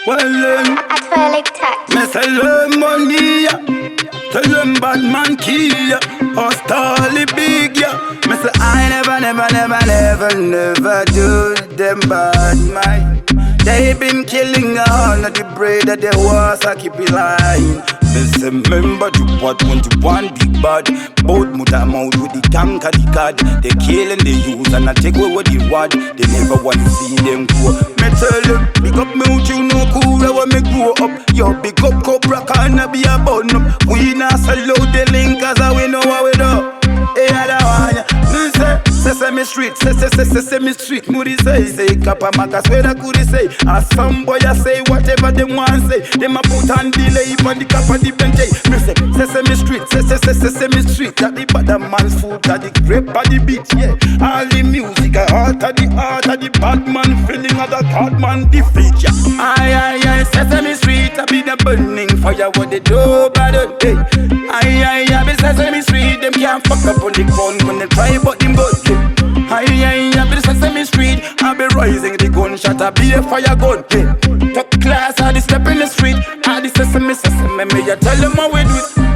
Well, Artwellic touch. me say them money, tell them bad man kill ya, hostile big ya. Me say I never do them bad mind. They been killing all of the bread that they was I keep it lying. Me say remember the what want to one big bad. Both mother mouth with the tank of the card. They killing the youth and I take away what they want. They never want to see them grow. Me tell them, big up me out you know cool when me grow up. Yo, big up Cobra can't be a bun up. We not sell out the link cause we know what we do. Hey, I don't want ya. Me say, Sesame Street, Sesame Street. Moody say, Kappa Maka swear that could say. As some boy I say whatever them want say. Them a put on delay on the cap of the bench. Me say, Sesame Street, Sesame Street. That the bad man's food, that the grape of the beat, yeah. All the music, heart of the bad man feeling of the hard man defeat, yeah. Aye, Sesame Street, I be the burning fire what they do, but hey. Aye, be Sesame Street, them can't fuck up on the ground when they try, but them good. Aye, be the Sesame Street, I be rising the gunshot, I be a fire gun. Hey. Top class, I the step in the street, I the Sesame, me I tell them how we do it.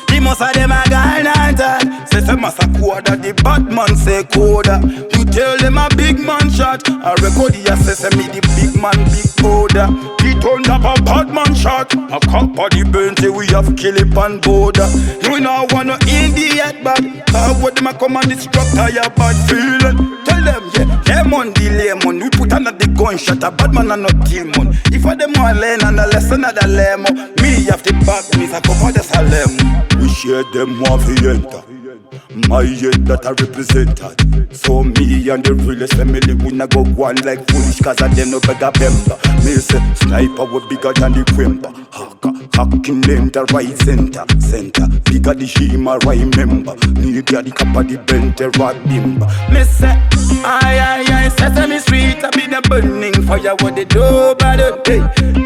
The most of them a gone and talk. Sesame a quarter, the bad man say quarter. You tell them a big man shot. I record the Sesame, the big man big border. He turned up a bad man shot. A cop of the bench, we have kill it on border. You know want no idiot bad. Cause what them a come and destruct your bad feeling. Tell them, yeah, lemon the lemon. We put under the gunshot, a bad man and not demon. If I them want learn and a lesson of the lemon, me have to back me, I come out the Salem. We share them one for enter. My head that I represented. So me and the realest family we not go one like foolish cause I them no better member. Me say sniper we bigger than the quimper. Hacking them the right center. Bigger the shima right member. Need the cap of the bent the right bimba. Me say aye, Sesame Street I be the burning fire what they do but hey.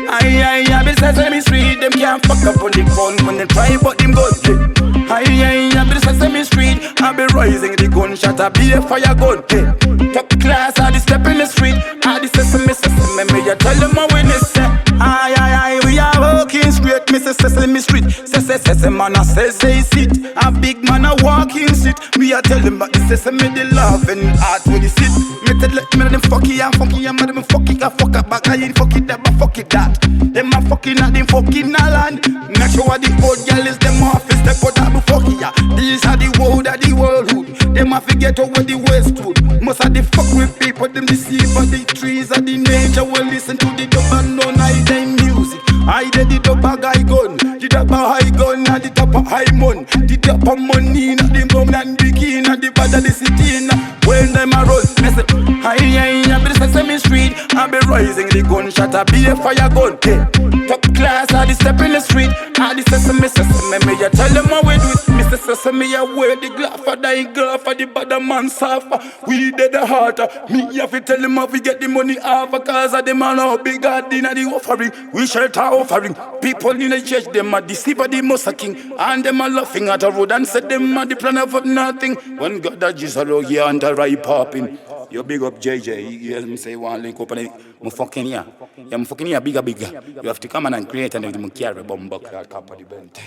Aye, be Sesame Street them can't fuck up on the ground when they try but them good. Aye, be the Sesame Street I be rising the gunshot I be a fire gun. Hey. Top class I the step in the street I the Sesame me I tell them how we say. Aye, we are walking straight. Me say Sesame Street Sesame man I say sit. A big man I walking sit. Me I tell them about the Sesame the love and art with the sit. Me tell them fucky and funky and them fucky I fuck up back I ain't fuck it that but fuck it that. Them a fucking at them fucking land. Make sure the old girl is them office step out that be fucky ya. These are the world of the worldhood. Them a forget over the westwood. Most of the fuck with people them deceive by the trees of the nature. Well listen to the Dobba non I them music. I did the Dobba guy gun. The Dobba high gun and the Dobba high mon. The Dobba money not the mom and the king and the bad of the city. When them a run, me say aye, be the Sesame Street I be rising the gunshot I be a fire gun. Hey. Top class I the step in the street I the Sesame me I tell them how we do it. Mr. Sesame I wear the glove for dying girl for the bad man suffer. We dead the heart. Me have to tell them how we get the money off cause of them all how big God in the offering. We shelter offering. People in the church them a deceive the Musa king and them a laughing at the road and said them a the plan of nothing. When God that Jesus alone here and the right popping. You big up JJ, you hear me say one link up and I'm fucking here. I'm fucking here bigger. You have to come and create and then carry a bomb buck that cap of the bent.